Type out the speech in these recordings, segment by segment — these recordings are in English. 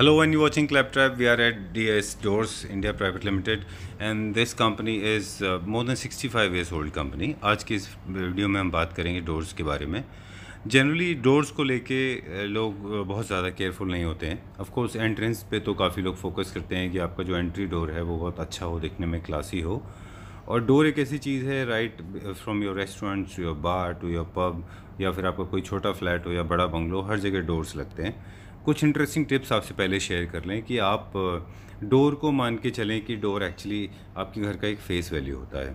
Hello, and you're watching Claptrap. We are at DS Doors India Private Limited, and this company is more than 65 years old company. आज की इस video में हम बात करेंगे doors के बारे में. जनरली डोर्स को लेके लोग बहुत ज़्यादा केयरफुल नहीं होते हैं. ऑफ कोर्स एंट्रेंस पे तो काफ़ी लोग फोकस करते हैं कि आपका जो एंट्री डोर है वो बहुत अच्छा हो, दिखने में क्लासी हो. और डोर एक ऐसी चीज़ है, right from your restaurant to your bar to your pub, या फिर आपका कोई छोटा फ्लैट हो या बड़ा बंगलो, हर जगह डोर्स लगते हैं. कुछ इंटरेस्टिंग टिप्स आपसे पहले शेयर कर लें कि आप डोर को मान के चलें कि डोर एक्चुअली आपके घर का एक फेस वैल्यू होता है.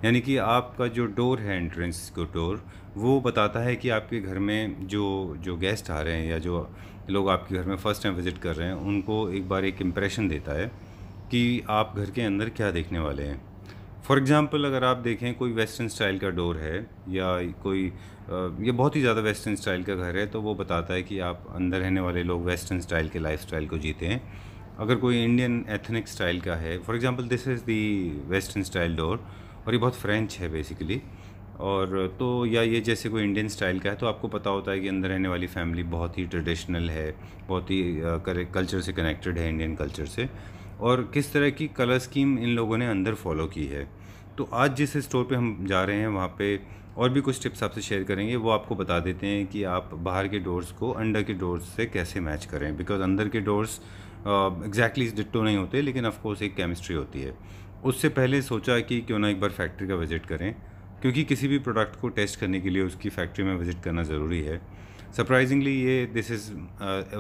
यानी कि आपका जो डोर है, एंट्रेंस को डोर, वो बताता है कि आपके घर में जो जो गेस्ट आ रहे हैं या जो लोग आपके घर में फ़र्स्ट टाइम विज़िट कर रहे हैं, उनको एक बार एक इम्प्रेशन देता है कि आप घर के अंदर क्या देखने वाले हैं. फॉर एग्ज़ाम्पल, अगर आप देखें कोई वेस्टर्न स्टाइल का डोर है या कोई ये बहुत ही ज़्यादा वेस्टर्न स्टाइल का घर है, तो वो बताता है कि आप अंदर रहने वाले लोग वेस्टर्न स्टाइल के लाइफस्टाइल को जीते हैं. अगर कोई इंडियन एथनिक स्टाइल का है, for example this is the western style door, और ये बहुत फ्रेंच है बेसिकली, और तो या ये जैसे कोई इंडियन स्टाइल का है, तो आपको पता होता है कि अंदर रहने वाली फैमिली बहुत ही ट्रेडिशनल है, बहुत ही कल्चर से कनेक्टेड है, इंडियन कल्चर से, और किस तरह की कलर स्कीम इन लोगों ने अंदर फॉलो की है. तो आज जिस स्टोर पे हम जा रहे हैं वहाँ पे और भी कुछ टिप्स आपसे शेयर करेंगे. वो आपको बता देते हैं कि आप बाहर के डोर्स को अंदर के डोर्स से कैसे मैच करें, बिकॉज अंदर के डोर्स एग्जैक्टली डिट्टो नहीं होते, लेकिन ऑफ कोर्स एक केमिस्ट्री होती है. उससे पहले सोचा कि क्यों ना एक बार फैक्ट्री का विज़िट करें, क्योंकि किसी भी प्रोडक्ट को टेस्ट करने के लिए उसकी फैक्ट्री में विज़िट करना ज़रूरी है. सरप्राइजिंगली ये this is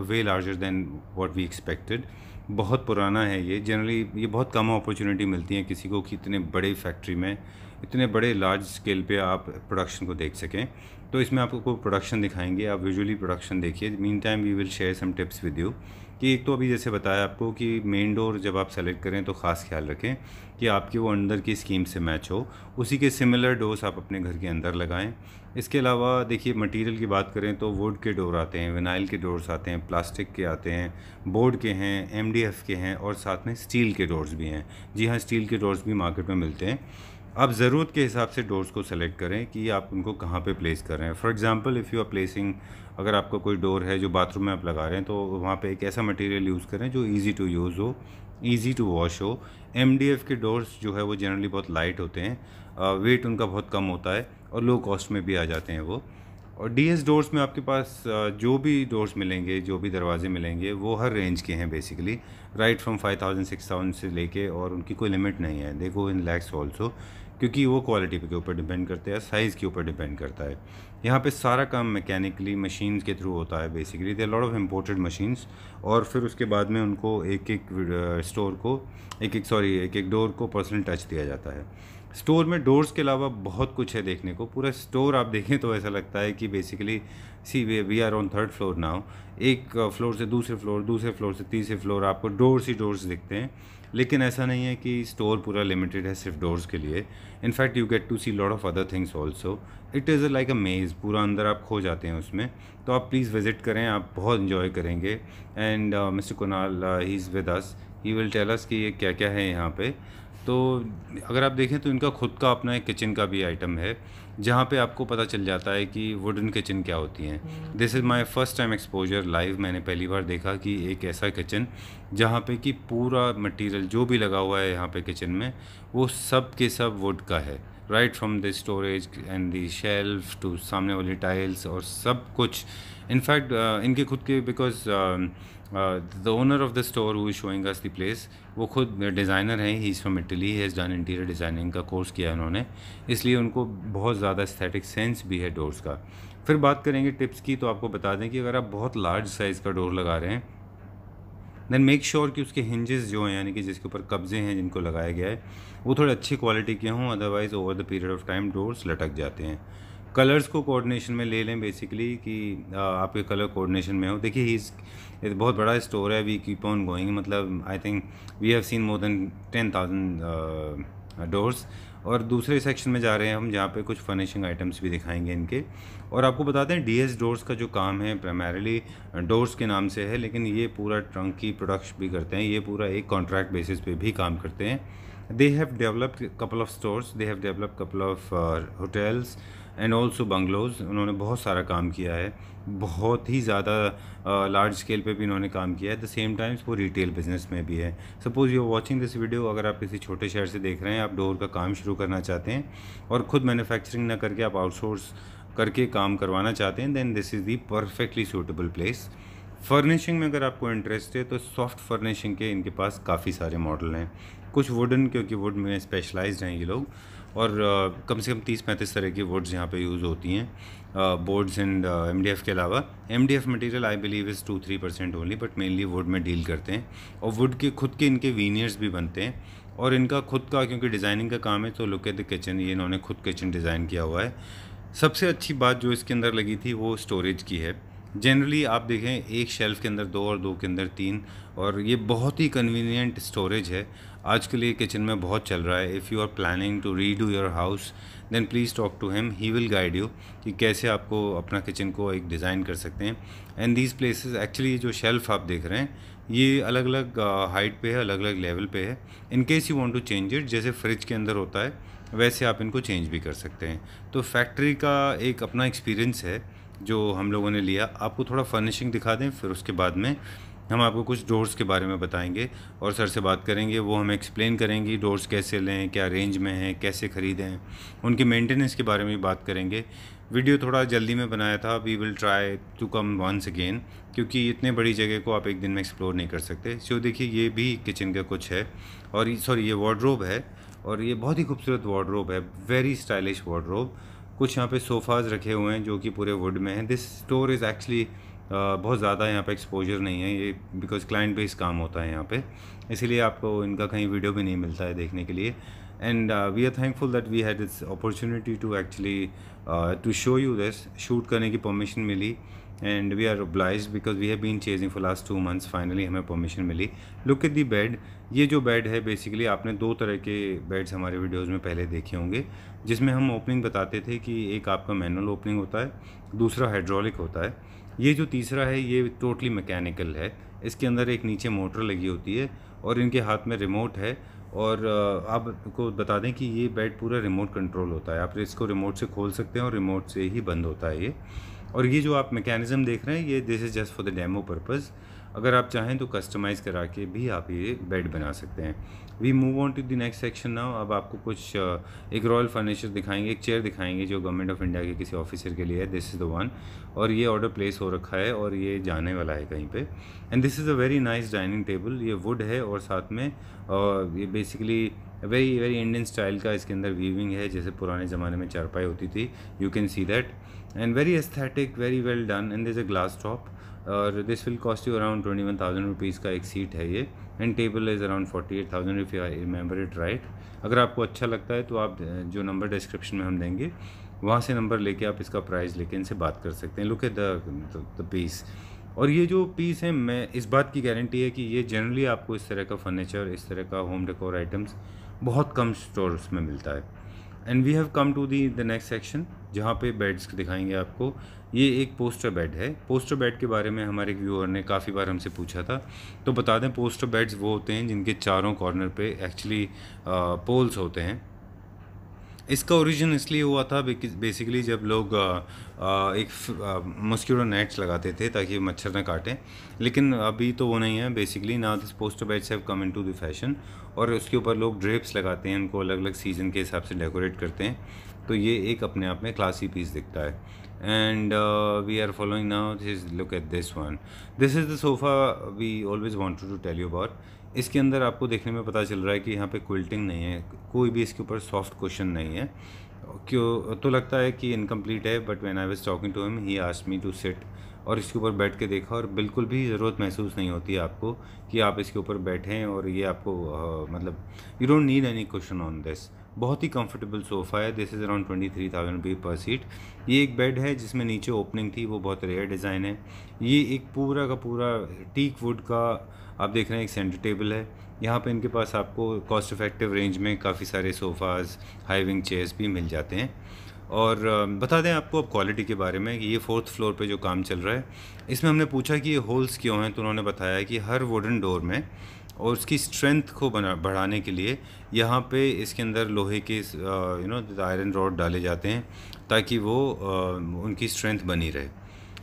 way larger than what we expected. बहुत पुराना है ये. जनरली ये बहुत कम अपॉर्चुनिटी मिलती है किसी को कि इतने बड़े फैक्ट्री में, इतने बड़े लार्ज स्केल पे आप प्रोडक्शन को देख सकें. तो इसमें आपको प्रोडक्शन दिखाएंगे, आप विजुअली प्रोडक्शन देखिए. Meantime we will share some tips with you. कि एक तो अभी जैसे बताया आपको कि मेन डोर जब आप सेलेक्ट करें तो ख़ास ख्याल रखें कि आपके वो अंदर की स्कीम से मैच हो. उसी के सिमिलर डोर्स आप अपने घर के अंदर लगाएं. इसके अलावा देखिए, मटेरियल की बात करें तो वुड के डोर आते हैं, विनाइल के डोर्स आते हैं, प्लास्टिक के आते हैं, बोर्ड के हैं, एमडीएफ के हैं, और साथ में स्टील के डोर्स भी हैं. जी हाँ, स्टील के डोर्स भी मार्केट में मिलते हैं. आप ज़रूरत के हिसाब से डोर्स को सेलेक्ट करें कि आप उनको कहाँ पे प्लेस कर रहे हैं. For example, if you are placing, अगर आपका कोई डोर है जो बाथरूम में आप लगा रहे हैं, तो वहाँ पे एक ऐसा मटेरियल यूज़ करें जो इजी टू यूज़ हो, इजी टू वॉश हो. एमडीएफ के डोर्स जो है वो जनरली बहुत लाइट होते हैं, वेट उनका बहुत कम होता है, और लो कॉस्ट में भी आ जाते हैं वो. और डीएस डोर्स में आपके पास जो भी डोर्स मिलेंगे, जो भी दरवाजे मिलेंगे, वो हर रेंज के हैं बेसिकली, राइट फ्रॉम 5000 6000 से लेके, और उनकी कोई लिमिट नहीं है. देखो इन लैक्स ऑल्सो, क्योंकि वो क्वालिटी के ऊपर डिपेंड करते हैं, साइज़ के ऊपर डिपेंड करता है. यहाँ पे सारा काम मैकेनिकली मशीन्स के थ्रू होता है basically. There lot of imported machines, और फिर उसके बाद में उनको एक एक स्टोर को एक एक डोर को पर्सनल टच दिया जाता है. स्टोर में डोर्स के अलावा बहुत कुछ है देखने को. पूरा स्टोर आप देखें तो ऐसा लगता है कि basically we are on third floor now. एक फ्लोर से दूसरे फ्लोर, दूसरे फ्लोर से तीसरे फ्लोर, आपको डोर्स ही डोर्स दिखते हैं. लेकिन ऐसा नहीं है कि स्टोर पूरा लिमिटेड है सिर्फ डोर्स के लिए. In fact you get to see lot of other things also. It is like a maze, पूरा अंदर आप खो जाते हैं उसमें. तो आप प्लीज़ विज़िट करें, आप बहुत इन्जॉय करेंगे. And mister Kunal, he is with us, he will tell us कि ये क्या क्या है यहाँ पे. तो अगर आप देखें तो इनका खुद का अपना एक किचन का भी आइटम है, जहाँ पे आपको पता चल जाता है कि वुडन किचन क्या होती हैं. This is my first time exposure live. मैंने पहली बार देखा कि एक ऐसा किचन जहाँ पे कि पूरा मटेरियल जो भी लगा हुआ है यहाँ पे किचन में, वो सब के सब वुड का है, right from the storage and the shelf to सामने वाली टाइल्स और सब कुछ. इनफैक्ट इनके खुद के, because the owner of the store who is showing us the place, वो खुद डिज़ाइनर हैं. He is from Italy, he has done interior designing का कोर्स किया है उन्होंने, इसलिए उनको बहुत ज़्यादा एस्थेटिक सेंस भी है डोर्स का. फिर बात करेंगे टिप्स की, तो आपको बता दें कि अगर आप बहुत लार्ज साइज़ का डोर लगा रहे हैं, देन मेक श्योर कि उसके हिंजेस जो हैं, यानी कि जिसके ऊपर कब्जे हैं जिनको लगाया गया है, वो थोड़े अच्छी क्वालिटी के हों. Otherwise over the period of time doors लटक जाते हैं. कलर्स को कोऑर्डिनेशन में ले लें बेसिकली, कि आपके कलर कोऑर्डिनेशन में हो. देखिए, ये बहुत बड़ा स्टोर है. वी कीप ऑन गोइंग, मतलब I think we have seen more than 10,000 doors. और दूसरे सेक्शन में जा रहे हैं हम, जहाँ पे कुछ फर्निशिंग आइटम्स भी दिखाएंगे इनके. और आपको बताते हैं डीएस डोर्स का जो काम है प्राइमरीली डोर्स के नाम से है, लेकिन ये पूरा ट्रंक की प्रोडक्शन भी करते हैं. ये पूरा एक कॉन्ट्रैक्ट बेसिस पे भी काम करते हैं. They have developed a couple of stores, they have developed couple of hotels, and also bungalows. उन्होंने बहुत सारा काम किया है, बहुत ही ज़्यादा लार्ज स्केल पे भी इन्होंने काम किया है। द सेम टाइम्स वो रिटेल बिजनेस में भी है। Suppose you are watching this video, अगर आप किसी छोटे शहर से देख रहे हैं, आप डोर का काम शुरू करना चाहते हैं और ख़ुद मैन्युफैक्चरिंग ना करके आप आउटसोर्स करके काम करवाना चाहते हैं, then this is the perfectly suitable place. Furnishing में अगर आपको इंटरेस्ट है तो सॉफ्ट फर्निशिंग के इनके पास काफ़ी सारे मॉडल हैं, कुछ वुडन, क्योंकि वुड में स्पेशलाइज्ड हैं ये लोग, और कम से कम 30-35 तरह की वुड्स यहाँ पे यूज़ होती हैं, बोर्ड्स एंड MDF के अलावा। MDF material I believe is 2-3% only, but mainly would में डील करते हैं। और वुड के खुद के इनके वीनियर्स भी बनते हैं, और इनका खुद का क्योंकि डिज़ाइनिंग का काम है, तो लुक एट द किचन, ये इन्होंने खुद किचन डिज़ाइन किया हुआ है। सबसे अच्छी बात जो इसके अंदर लगी थी वो स्टोरेज की है। जनरली आप देखें एक शेल्फ़ के अंदर 2 और 2 के अंदर 3, और ये बहुत ही कन्वीनियंट स्टोरेज है। आजकल ये किचन में बहुत चल रहा है। If you are planning to redo your house, then please talk to him, he will guide you कि कैसे आपको अपना किचन को एक डिज़ाइन कर सकते हैं। एंड दीज प्लेसेस एक्चुअली जो शेल्फ़ आप देख रहे हैं ये अलग अलग हाइट पे है, अलग अलग लेवल पे है। In case you want to change it, जैसे फ्रिज के अंदर होता है वैसे आप इनको चेंज भी कर सकते हैं। तो फैक्ट्री का एक अपना एक्सपीरियंस है जो हम लोगों ने लिया। आपको थोड़ा फर्निशिंग दिखा दें, फिर उसके बाद में हम आपको कुछ डोर्स के बारे में बताएंगे और सर से बात करेंगे। वो हमें एक्सप्लेन करेंगी डोर्स कैसे लें, क्या रेंज में हैं, कैसे ख़रीदें, उनके मेंटेनेंस के बारे में भी बात करेंगे। वीडियो थोड़ा जल्दी में बनाया था, we will try to come once again, क्योंकि इतने बड़ी जगह को आप एक दिन में एक्सप्लोर नहीं कर सकते। सो देखिए ये भी किचन का कुछ है, और सॉरी ये वार्डरोब है, और ये बहुत ही खूबसूरत वार्डरोब है, वेरी स्टाइलिश वार्डरोब। कुछ यहाँ पे सोफ़ाज़ रखे हुए हैं जो कि पूरे वुड में हैं। दिस स्टोर इज़ एक्चुअली बहुत ज़्यादा यहाँ पे एक्सपोजर नहीं है ये, बिकॉज क्लाइंट बेस्ड काम होता है यहाँ पे, इसीलिए आपको इनका कहीं वीडियो भी नहीं मिलता है देखने के लिए। And we are thankful that we had this opportunity to actually to show you this. Shoot करने की परमिशन मिली, and we are obliged because we have been chasing for last 2 months। Finally हमें परमिशन मिली। Look at the bed. ये जो bed है basically आपने 2 तरह के बेड्स हमारे वीडियोस में पहले देखे होंगे, जिसमें हम ओपनिंग बताते थे कि एक आपका मैनुअल ओपनिंग होता है, दूसरा हाइड्रोलिक होता है। ये जो तीसरा है ये टोटली मैकेनिकल है। इसके अंदर एक नीचे मोटर लगी होती है और इनके हाथ में रिमोट है। और आपको बता दें कि ये बेड पूरा रिमोट कंट्रोल होता है, आप इसको रिमोट से खोल सकते हैं और रिमोट से ही बंद होता है ये। और ये जो आप मैकेनिज़्म देख रहे हैं ये this is just for the demo purpose. अगर आप चाहें तो कस्टमाइज़ करा के भी आप ये बेड बना सकते हैं। We move on to the next section now. अब आपको कुछ एक रॉयल फर्नीचर दिखाएंगे, एक चेयर दिखाएंगे जो गवर्नमेंट ऑफ इंडिया के किसी ऑफिसर के लिए है। दिस इज़ द वन, और ये ऑर्डर प्लेस हो रखा है और ये जाने वाला है कहीं पे। And this is a very nice dining table. ये वुड है और साथ में ये basically very very Indian style का इसके अंदर वीविंग है, जैसे पुराने ज़माने में चारपाई होती थी। You can see that, and very aesthetic, very well done. And this a glass top, और this will cost you around 21,000 rupees का एक सीट है ये। And table is around 48,000 if I remember it right. अगर आपको अच्छा लगता है तो आप जो नंबर डिस्क्रिप्शन में हम देंगे वहाँ से नंबर लेके आप इसका प्राइस लेके इनसे बात कर सकते हैं। Look at the piece. और ये जो पीस है, मैं इस बात की गारंटी है कि ये जनरली आपको इस तरह का फर्नीचर, इस तरह का होम डेकोर आइटम्स बहुत कम स्टोर्स में मिलता है। And we have come to the next section जहाँ पे बेड्स दिखाएंगे आपको। ये एक पोस्टर बेड है। पोस्टर बेड के बारे में हमारे एक व्यूअर ने काफ़ी बार हमसे पूछा था, तो बता दें पोस्टर बेड्स वो होते हैं जिनके चारों कॉर्नर पे एक्चुअली पोल्स होते हैं। इसका ओरिजिन इसलिए हुआ था बेसिकली जब लोग एक मस्किटो नेट्स लगाते थे ताकि मच्छर ना काटें, लेकिन अभी तो वो नहीं है। Basically now this poster beds have come into the fashion, और उसके ऊपर लोग ड्रेप्स लगाते हैं, उनको अलग अलग सीज़न के हिसाब से डेकोरेट करते हैं। तो ये एक अपने आप में क्लासी पीस दिखता है। And we are following now this, look at this one. This is the sofa we always wanted to tell you about. इसके अंदर आपको देखने में पता चल रहा है कि यहाँ पे क्विल्टिंग नहीं है, कोई भी इसके ऊपर सॉफ्ट कुशन नहीं है। क्यों तो लगता है कि इनकम्प्लीट है, but when I was talking to him he asked me to sit, और इसके ऊपर बैठ के देखा और बिल्कुल भी ज़रूरत महसूस नहीं होती है आपको कि आप इसके ऊपर बैठें, और ये आपको मतलब you don't need any cushion on this. बहुत ही कंफर्टेबल सोफ़ा है। दिस इज़ अराउंड 23,000 रुपये पर सीट। ये एक बेड है जिसमें नीचे ओपनिंग थी, वो बहुत रेयर डिज़ाइन है। ये एक पूरा का पूरा टीक वुड का आप देख रहे हैं एक सेंटर टेबल है। यहाँ पे इनके पास आपको कॉस्ट इफ़ेक्टिव रेंज में काफ़ी सारे सोफ़ाज़, हाई विंग चेयर्स भी मिल जाते हैं। और बता दें आपको अब क्वालिटी के बारे में कि ये 4th फ्लोर पे जो काम चल रहा है, इसमें हमने पूछा कि ये होल्स क्यों हैं, तो उन्होंने बताया कि हर वुडन डोर में और उसकी स्ट्रेंथ को बढ़ाने के लिए यहाँ पे इसके अंदर लोहे के आयरन रॉड डाले जाते हैं ताकि वो उनकी स्ट्रेंथ बनी रहे।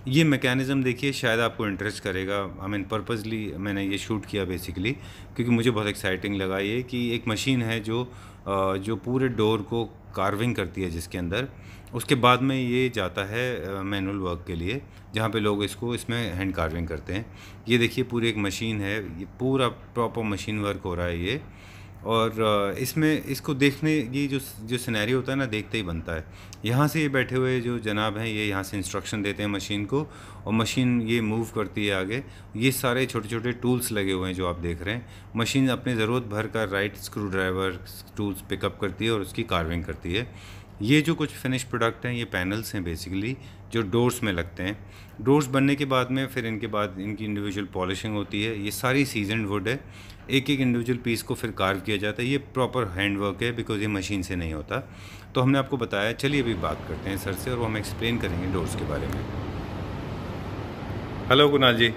ये मैकेनिज़्म देखिए शायद आपको इंटरेस्ट करेगा। आई मीन पर्पसली मैंने ये शूट किया बेसिकली क्योंकि मुझे बहुत एक्साइटिंग लगा ये कि एक मशीन है जो पूरे डोर को कार्विंग करती है जिसके अंदर, उसके बाद में ये जाता है मैनुअल वर्क के लिए जहाँ पे लोग इसमें हैंड कार्विंग करते हैं। ये देखिए पूरी एक मशीन है, ये पूरा प्रॉपर मशीन वर्क हो रहा है ये। और इसमें इसको देखने की जो सिनेरियो होता है ना, देखते ही बनता है। यहाँ से ये बैठे हुए जो जनाब हैं ये यहाँ से इंस्ट्रक्शन देते हैं मशीन को और मशीन ये मूव करती है आगे। ये सारे छोटे छोटे टूल्स लगे हुए हैं जो आप देख रहे हैं। मशीन अपनी ज़रूरत भर कर right screw driver tools pickup करती है और उसकी कार्विंग करती है। ये जो कुछ फिनिश प्रोडक्ट हैं ये पैनल्स हैं बेसिकली जो डोर्स में लगते हैं। डोर्स बनने के बाद में फिर इनके बाद इनकी इंडिविजुअल पॉलिशिंग होती है। ये सारी सीजनड वुड है, एक एक इंडिविजुअल पीस को फिर कार्व किया जाता है। ये प्रॉपर हैंड वर्क है बिकॉज ये मशीन से नहीं होता। तो हमने आपको बताया, चलिए अभी बात करते हैं सर से और वो हम एक्सप्लेन करेंगे डोर्स के बारे में। Hello Kunal ji.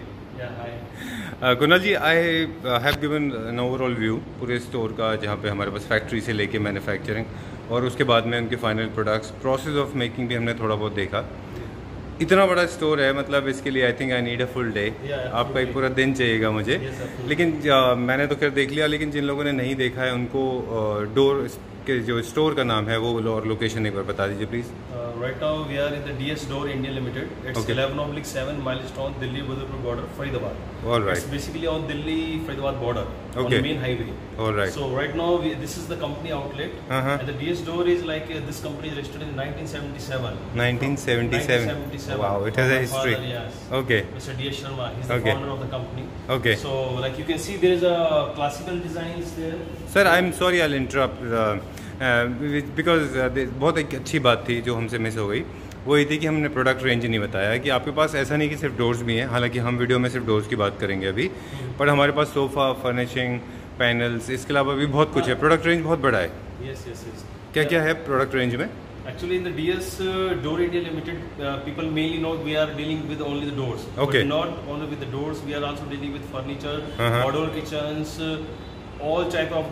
Kunal ji, I have given an overall view पूरे स्टोर का जहाँ पे हमारे पास फैक्ट्री से लेके मैन्युफैक्चरिंग और उसके बाद में उनके final products, process of making भी हमने थोड़ा बहुत देखा। इतना बड़ा स्टोर है, मतलब इसके लिए I think I need a full day. आपका एक पूरा दिन चाहिएगा मुझे। लेकिन मैंने तो खैर देख लिया, लेकिन जिन लोगों ने नहीं देखा है उनको डोर के जो स्टोर का नाम है वो और लोकेशन एक बार बता दीजिए please. Right now we are in the DS Door India Limited. It's Okay. 11/7 Milestone Delhi Budapest border, Faridabad. All right. It's basically on Delhi Faridabad border on Okay. the main highway. All right. So right now this is the company outlet, and the DS Door is like this company is registered in 1977. 1977. 1977. Wow, it has a My history. father, yes. Okay. Mr. DS Sharma, he's the Okay. founder of the company. Okay. So like you can see there is a classical designs there. Sir I am sorry I interrupt because बहुत एक अच्छी बात थी जो हमसे miss हो गई, वो ये थी कि हमने प्रोडक्ट रेंज नहीं बताया कि आपके पास ऐसा नहीं कि सिर्फ डोर्स भी हैं। हालांकि हम वीडियो में सिर्फ डोर्स की बात करेंगे अभी, पर हमारे पास सोफ़ा, फर्निशिंग, पैनल्स, इसके अलावा भी बहुत कुछ है। प्रोडक्ट रेंज बहुत बड़ा है। Yes, yes, yes. क्या क्या है प्रोडक्ट रेंज में? Actually, in the DS Door India Limited, people mainly know we are dealing with only the doors. Okay. But not only with the doors, we are also dealing with furniture, Uh-huh. modular kitchens, all type of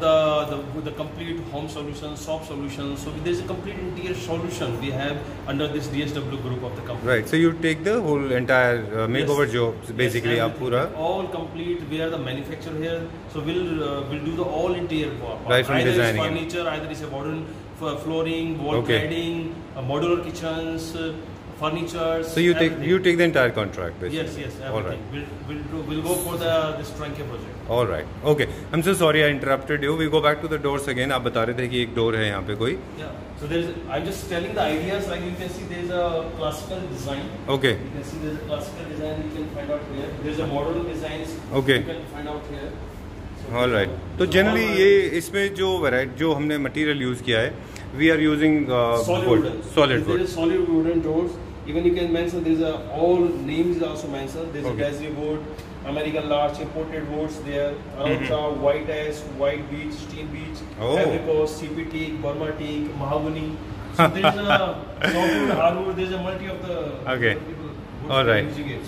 the complete home solutions, shop solutions. So there is a complete interior solution we have under this DSW group of the company. Right. So you take the whole entire makeover Yes. jobs basically. Yes, आप पूरा all complete. We are the manufacturer here, so we'll do the all interior part. Right from either designing it's furniture, either it's a modern flooring, wall Okay. cladding, modular kitchens, furniture. So you take the entire contract basically. Yes, yes, All everything. right. We'll go for this Trunke project. All right. Okay. I'm so sorry I interrupted you. We go back to the doors again. आप बता रहे थे कि एक door है यहाँ पे कोई. Yeah. So I'm just telling the ideas. Like you can see, there's a classical design. Okay. You can see there's a classical design. You can find out here. There's a modern designs. Okay. You can find out here. All right. तो generally ये इसमें जो जो हमने material use किया है, we are using solid wood. wooden. Solid wood. There is solid wooden doors. Even you can mention there's all names is also mentioned. There's Okay. a Gazri wood, American larch, imported woods there. Arauca, white ash, white beech, steel beech, Oh. Abricot, CP teak, Burma teak, mahogany. So there's a softwood, hardwood. There's a multi of the Okay. people. All right.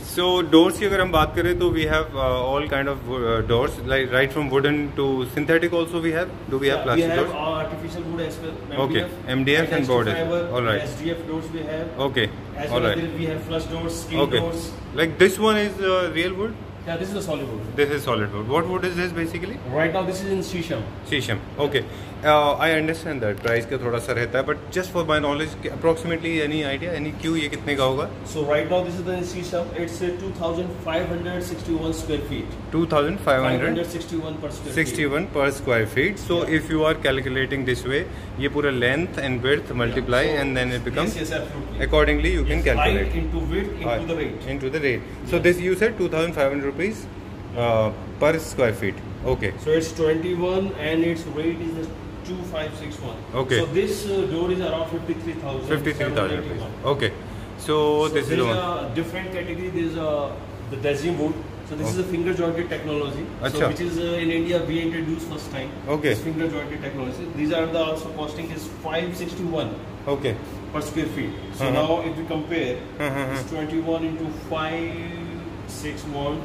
So doors की अगर हम बात करें तो we have all kind of doors, like right from wooden to synthetic also we have. Do we have plastic we have doors? artificial wood as well. Okay. MDF and board as well. fiber, All right. SDF doors we have. Okay. As All well right. as we have flush doors, screen Okay. doors. Like this one is real wood. Yeah, this is a solid wood. This is solid wood. What wood is this basically? Right now this is in Shisham. शीशम. Okay. I understand that price का थोड़ा सा रहता है, but just for my knowledge, approximately any idea, any क्यों ये कितने का होगा? So right now this is the Shisham. It's 2,561 square feet. 2,561 561 per square feet. per square feet. So Yeah. if you are calculating this way, ये पूरा length and width multiply So, and then it becomes yes, absolutely. accordingly you can Yes, calculate. height into width into the rate. Into the rate. So this you said 2,500 rupees per square feet. Okay. So it's 21 and its rate is 2,561. Okay. So this door is around 53,000. 53,000 rupees. Okay. So this is there the is one. a different category. There is the Desi wood. So this is a finger jointed technology. Achha. So which is in India we introduced first time. Okay. This finger jointed technology. These are the also costing is 561 Okay. per square feet. So Uh-huh. now if we compare, Uh-huh. it's 21 into 561.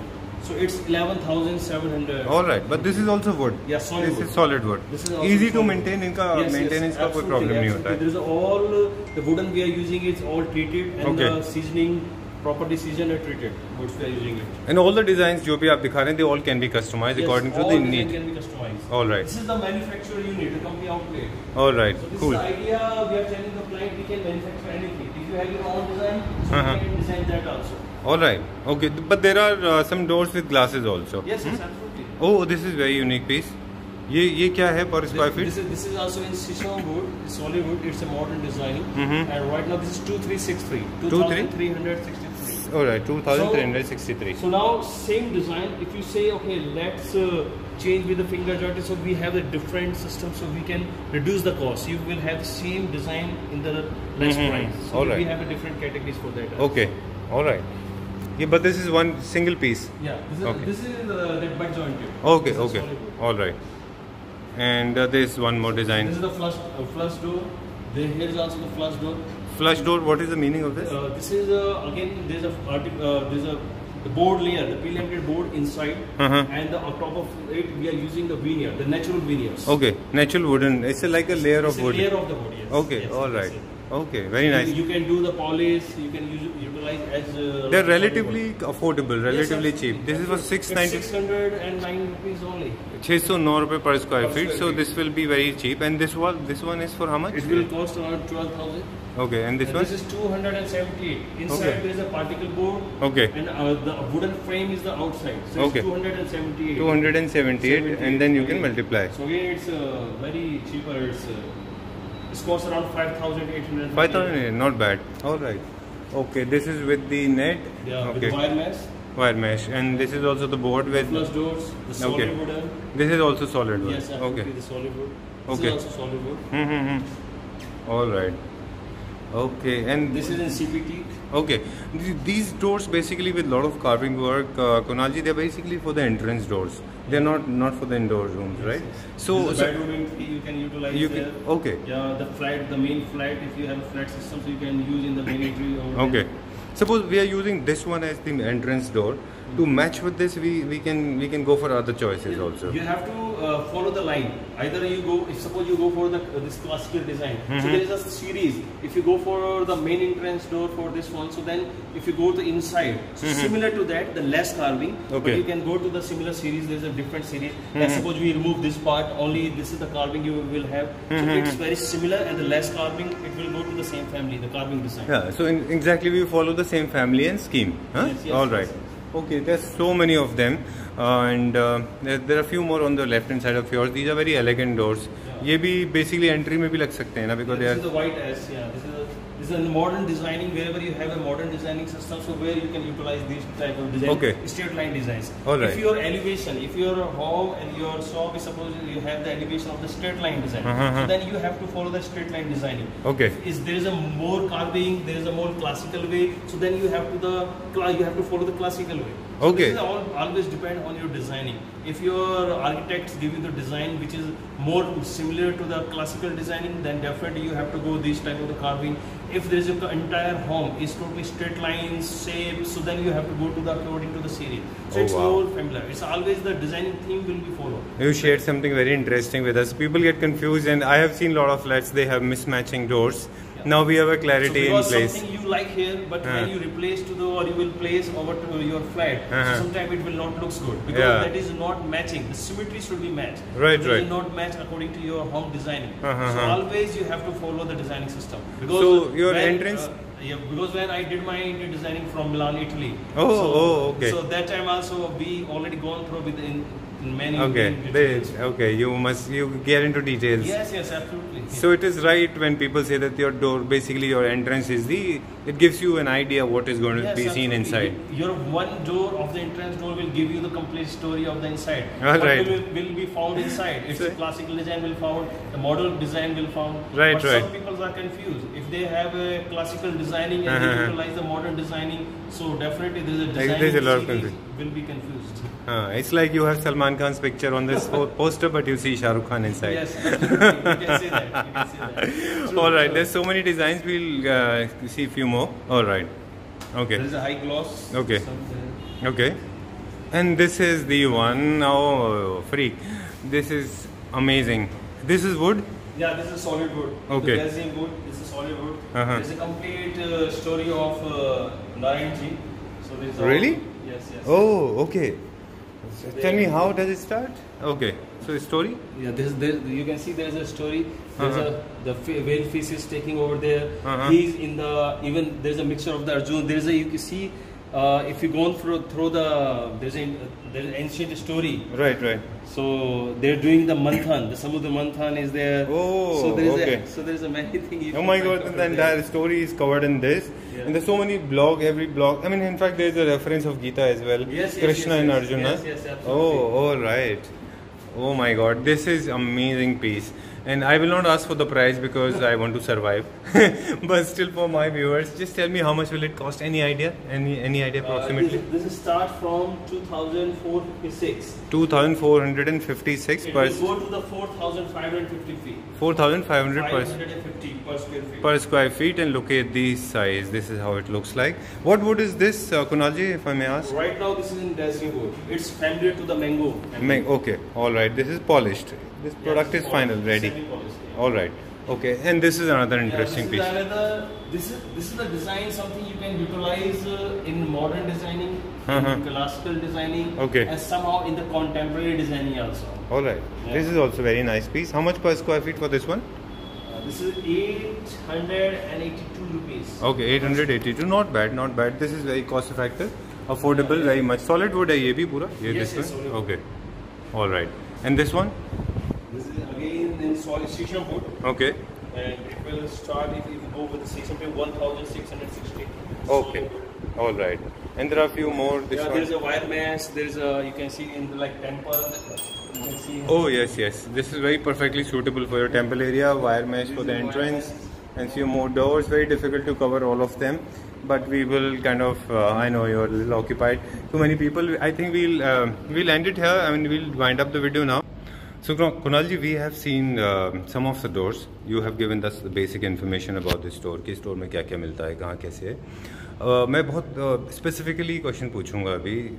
So it's 11,700. All right, but this is also wood. Yeah, solid This wood. is solid wood. This is also Easy to solid maintain. wood. इनका Yes, maintenance का कोई absolutely, problem नहीं होता है. There is all the wooden we are using is all treated and Okay. the seasoning properly seasoned and treated. Woods we are using it. And all the designs जो भी आप दिखा रहे हैं, they all can be customized Yes, according to all the design need. can be customized. All right. This is the manufacturer unit, the company outlet. All right. So this Cool. is the idea. We are telling the client we can manufacture anything. If you have your own design, so Uh-huh. you can design that also. All right. Okay. But there are some doors with glasses also. Yes, yes, absolutely. Oh, this is very unique piece. ये क्या है per square feet? This is also in Sisson wood, it's solid wood. It's a modern design. Mhm. And right now this is 2363. 2363. All right. 2363. So now same design. If you say okay, let's change with the finger joint, so we have a different system, so we can reduce the cost. You will have the same design in the less Mhm. price. So All right. we have a different categories for that. Okay. All right. Yeah, but this is one single piece. Yeah, this is the butt jointed. Okay. This is Okay. solid wood. All right. And there's one more design. This is the flush door. Here is also the flush door. Flush door. What is the meaning of this? This is again there's a the board layer, the pre-laminated board inside, Uh-huh. and on top of it we are using the veneer, the natural veneers. Okay. Natural wooden. It's like a layer It's of a wood. layer of the wood. Yes. Okay. Yes, All yes, right. yes. Okay. Very nice. You can do the polish. You can utilize as. They're relatively affordable, relatively cheap. This is for 690. 609 rupees only. 609 रुपए per square Per feet. square So feet. this will be very cheap. And this one is for how much? It will cost around 12,000. Okay. And this And one? this is 278. Inside Okay. there is a particle board. Okay. And the wooden frame is the outside. So Okay. it's 278. 278, and then you can multiply. So again, it's very cheaper. It's costs around 5,800. 5,000, not bad. All right. Okay. This is with the net. Yeah, with Okay. wire mesh, Wire mesh, and this is also the board with. flush doors, the solid Okay. wooden. This is also solid wood. Yes, absolutely, Okay. the solid wood. This Okay. is also solid wood. Mm-hmm. All right. Okay. And This is in CPT. okay, these doors basically with lot of carving work, Kunalji, they're basically for the entrance doors. They're not for the indoor rooms, right? So, This is a bedroom entry you can utilize you there. can, okay, Yeah, the main flat. If you have a flat system, so you can use in the main entry. Over there. okay. Suppose we are using this one as the entrance door. To match with this, we can go for other choices also. You have to follow the line. Either you go, if suppose you go for this classical design, so Mhm. there is a series. If you go for the main entrance door for this one, so then if you go to inside, so similar to that, the less carving. But Okay. you can go to the similar series. There is a different series. Like Mhm. suppose we remove this part, only this is the carving you will have. So it's very similar, and the less carving, it will go to the same family, the carving design. Yeah, so exactly we follow the same family and scheme. Huh? Yes, yes, All yes. right. Okay, there's so many of them, and there are a few more on the left hand side of yours. These are very elegant doors. Yeah. ये भी basically entry में भी लग सकते हैं ना, because they This are. is the white S. Yeah, this is a modern designing. Wherever you have a modern designing system, so where you can utilize these type of design, Okay. straight line designs. All right. If your elevation, if your home and your shop is suppose you have the elevation of the straight line design, Uh-huh. so then you have to follow the straight line designing. Okay. Is there is a more carving, there is a more classical way, so then you have to follow the classical way. So Okay. This is always depend on your designing. If your architects give you the design which is more similar to the classical designing, then definitely you have to go this type of the carving. If there is an entire home is totally straight lines, shapes, so then you have to go to the according to the series. So Oh, it's wow. more familiar. It's always the designing theme will be followed. You shared something very interesting with us. People get confused, and I have seen a lot of flats. They have mismatching doors. Now we have a clarity so in because place. something you like here, but when you replace to the or you will place over to your flat, so sometimes it will not looks good because Yeah. that is not matching. The symmetry should be matched. Right, It right. will not match according to your home designing. Uh-huh. So always you have to follow the designing system. Because So your when, entrance- yeah, because when I did my interior designing from Milan, Italy. Oh, so, okay. So that time also we already gone through with in many. Okay, details. okay. You get into details. Yes, yes, absolutely. So it is right when people say that your door, basically your entrance is it gives you an idea what is going to Yes, be seen absolutely. inside. Your one door of the entrance door will give you the complete story of the inside. All What right. will be found inside. It's So- a classical design will found, the model design will found. Right, but right. some people are confused. If they have a classical designing and they utilize the modern designing, so definitely there is a design there's a lot of series confusion. will be confused. It's like you have Salman Khan's picture on this poster, but you see Shah Rukh Khan inside. Yes, absolutely. You can say that. You can say that. True, All right, true. there's so many designs. We'll see a few more. All right. Okay. There is a high gloss. Okay. Some, Okay. And this is the one. Oh, freak! This is amazing. This is wood. Yeah, this is solid wood. Okay. The Belgian wood. This is solid wood. Uh-huh. There's a complete story of Narayanji. So this is Really? Yes, yes. Oh, okay. Tell me, how does it start? Okay. So story. Yeah, you can see there's a story. There's the whale fish is taking over there. He's in the there's a mixture of the Arjun. There's a you can see if you go through the there's an ancient story. Right. So they're doing the manthan. The Samudra manthan is there. Oh, so there's okay. So there's a many things. Oh my God! The entire story is covered in this. Yeah. And there's so many every blog. I mean, in fact, there's a reference of Gita as well. Yes, Krishna and Arjuna. Yes, absolutely. Oh, all right. Oh my God, this is amazing piece. And I will not ask for the price because I want to survive. But still, for my viewers, just tell me how much will it cost? Any idea? Any idea approximately? This is start from 2,456. 2,456 It per will go to the 4,550 feet. 4,500 550 per square feet. per square feet, and look at the size. This is how it looks like. What wood is this, Kunalji, if I may ask? Right now, this is in Dazzling wood. It's familiar to the mango. Okay, all right. This is polished. This product is final, ready. Semi-polished, yeah. All right. Okay, and this is another interesting piece. This is the design, something you can utilize in modern designing, in classical designing, Okay. and somehow in the contemporary designing also. All right. Yeah. This is also very nice piece. How much per square feet for this one? This is 882 rupees. Okay, 882. Not bad, not bad. This is very cost effective, affordable, very much. Solid wood hai ye bhi pura? Yes, this solid one? wood. Okay. All right. And this one? This is again in solid Shisham wood, Okay. and it will start if you go with the 1,660. Okay. All right. And there are a few more. This Yeah, one. there's a wire mesh. There's a you can see in the like temple. You can see. Oh yes. This is very perfectly suitable for your temple area. Wire mesh for the entrance, and few more doors. Very difficult to cover all of them, but we will kind of. I know you're a little occupied. Too many people. I think we'll end it here. I mean, we'll wind up the video now. So Kunalji, we have seen some of the doors. You have given us the basic information about the store. कि store में क्या क्या मिलता है, कहाँ कैसे है. मैं बहुत specifically question पूछूंगा अभी.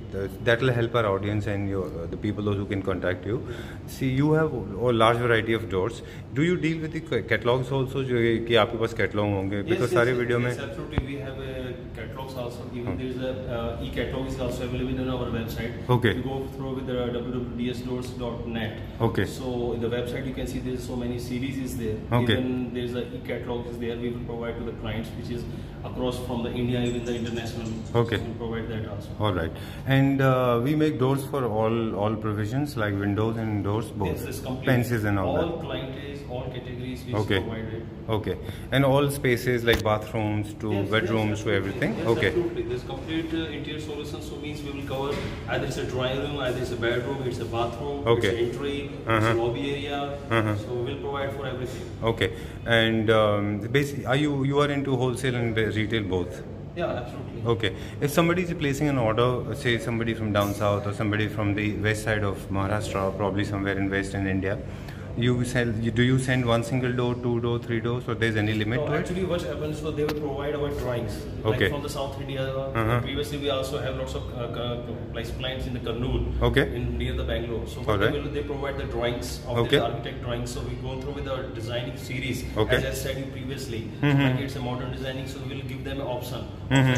That will help our audience and the people those who can contact you. See, you have a large variety of doors. Do you deal with the catalogs also? जो कि आपके पास catalog होंगे? Because सारे video में. Yes, absolutely. We have catalogs also. Even there is a e-catalog is also available on our website. Okay. You go through with the www.dsdoors.net. Okay. So in the website you can see there is so many series is there. Okay. Even there is a e-catalog is there. We will provide to the clients which is across from the India, even the international. Okay. So we will provide that also. All right. And we make doors for all provisions like windows and doors, both. Yes, it's complete. Fences and all that. All clients, all categories we Okay. provided. Okay. And all spaces like bathrooms to Yes, bedrooms yes, to everything? Yes, Okay. absolutely. There's complete interior solution, so means we will cover either it's a drawing room, either it's a bedroom, it's a bathroom, Okay. it's entry, it's a lobby area. So we'll provide for everything. Okay. And basically, you are into wholesale and retail both? Yeah, absolutely. Okay. If somebody is placing an order, say somebody from down south or somebody from the west side of Maharashtra, probably somewhere in western India, do you send one single door, 2 door, 3 doors, or there's any limit No, to it? actually what happens, so they will provide our drawings. Okay. Like from the South India, previously we also have lots of clients in the Kurnool, Okay. near the Bangalore. So what Alright. they provide the drawings of Okay. the architect drawings. So we go through with the designing series. Okay. As I said you previously, like it's a modern designing, so we will give them an option.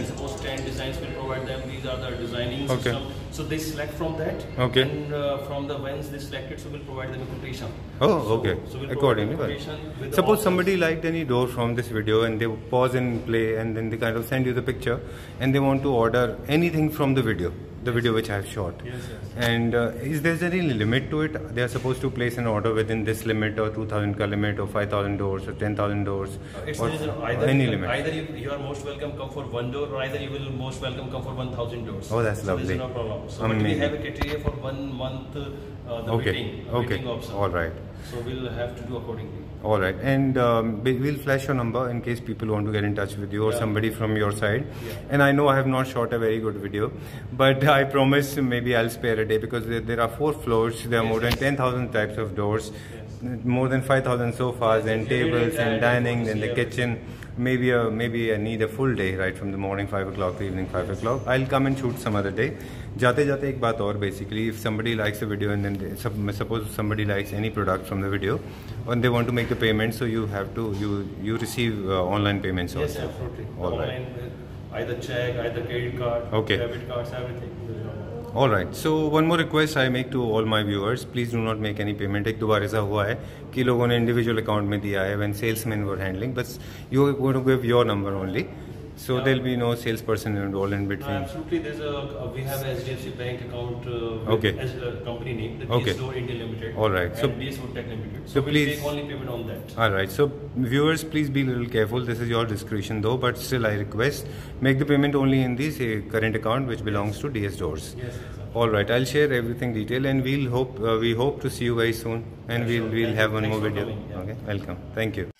Suppose 10 designs will provide them. These are the designing Okay. system. So they select from that. Okay. And from the ones they selected, so we'll provide them a quotation. Oh, okay. So we'll Accordingly. provide a quotation with the Suppose options. somebody liked any door from this video and they pause and play and then they kind of send you the picture and they want to order anything from the video which I have shot. Yes. And is there any limit to it? They are supposed to place an order within this limit or 2,000 ka limit or 5,000 doors or 10,000 doors It's or either any you, limit? Either you are most welcome come for 1 door, or either you will most welcome come for 1,000 doors. Oh, that's so lovely. There's no problem. So but we Amazing. have a criteria for 1 month the Okay. waiting option. All right. So we'll have to do accordingly. All right, and we'll flash your number in case people want to get in touch with you or somebody from your side. Yeah. And I know I have not shot a very good video, but I promise maybe I'll spare a day because there are 4 floors. There are more than 10,000 types of doors, more than 5,000 sofas and tables and dining and the kitchen. Maybe I need a full day, right from the morning 5 o'clock to evening 5 o'clock. I'll come and shoot some other day. जाते जाते एक बात और, basically if somebody likes the video and then suppose somebody likes any product from the video and they want to make the payment, so you have to you receive online payments Yes, also. absolutely. All right. Online, either check, either credit card, Okay. debit cards, everything. All right. So one more request I make to all my viewers, please do not make any payment. एक दो बार ऐसा हुआ है कि लोगों ने individual account में दिया है when salesmen were handling, but you are going to give your number only, so Yeah. there'll be no salesperson involved in No, between. absolutely. We have a HDFC Bank account Okay. as a company name, the Okay. DS Door India Limited. All right. So- and DS Tech Limited. so So we'll please- take only payment on that. All right. So viewers, please be a little careful. This is your discretion though, but still I request make the payment only in this current account which belongs to DS Doors. Yes. All right. I'll share everything detail, and we hope to see you very soon, and Yeah, sure. we'll Thank have you. one Thanks more for video. coming. Yeah. Okay. Welcome. Thank you.